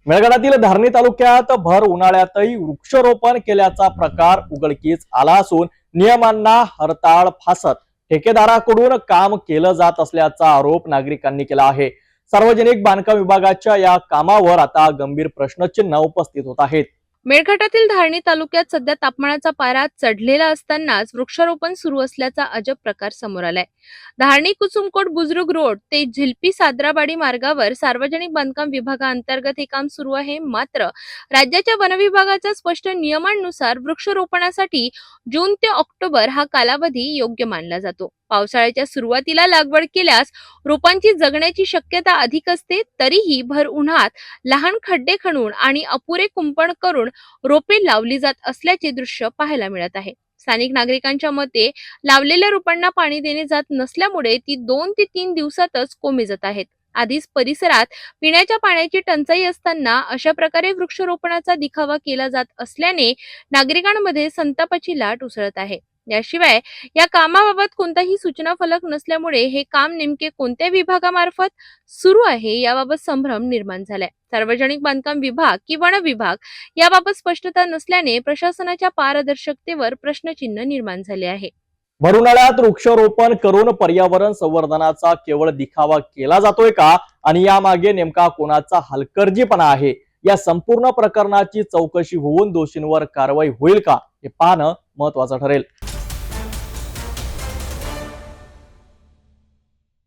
मेळघाटातील धारणी तालुक्यात भर उन्हाळ्यातही वृक्षारोपण केल्याचा प्रकार उघडकीस आला असून नियमांना हरताळ फासत ठेकेदाराकडून काम केलं जात असल्याचा आरोप नागरिकांनी केला आहे। सार्वजनिक बांधकाम विभागाच्या या कामावर आता गंभीर प्रश्नचिन्ह उपस्थित होत आहेत। मेळघाटातील धारणी तालुक्यात सध्या तापमानाचा पारा चढलेला असतानाच वृक्षारोपण सुरू असल्याचा अजब प्रकार समोर आलाय। धारणी कुसुमकोट बुजुर्ग रोड ते झिलपी साद्राबाडी मार्गावर सार्वजनिक बांधकाम विभागाअंतर्गत हे काम सुरू आहे। मात्र राज्याच्या वन विभागाच्या स्पष्ट नियमांनुसार वृक्षारोपणासाठी जून ते ऑक्टोबर हा कालावधी योग्य मानला जातो। पावसाळ्याच्या सुरुवातीला लागवड केल्यास रोपांची जगण्याची शक्यता अधिक असते, तरीही भर उन्हात लहान खड्डे खणून आणि अपुरे कुंपण करून रोपे लावली जात असल्याचे दृश्य पाहायला मिळत आहे। स्थानिक नागरिकांच्या मते लावलेल्या रोपांना पाणी देणे जात नसल्यामुळे ती 2 ते 3 दिवसातच कोमे जात आहेत। आधीच परिसरात पिण्याच्या पाण्याची टंचाई असताना अशा प्रकारे वृक्षारोपणाचा दिखावा केला जात असल्याने नागरिकांमध्ये संतापाची लाट उसळत आहे। याशिवाय या कामाबाबत कोणताही सूचना फलक नसल्यामुळे हे काम नेमके कोणत्या विभागामार्फत सुरू आहे याबाबत संभ्रम निर्माण झालाय। सार्वजनिक बांधकाम विभाग की वन विभाग याबाबत स्पष्टता नसल्याने प्रशासनाच्या पारदर्शकतेवर प्रश्नचिन्ह निर्माण झाले आहे। भर उन्हाळ्यात वृक्षारोपण करून पर्यावरण संवर्धनाचा केवळ दिखावा केला जातोय का आणि यामागे नेमका कोणाचा हलगर्जीपणा आहे? या संपूर्ण प्रकरणाची चौकशी होऊन दोषींवर कारवाई होईल का हे पाहणं महत्त्वाचं ठरेल।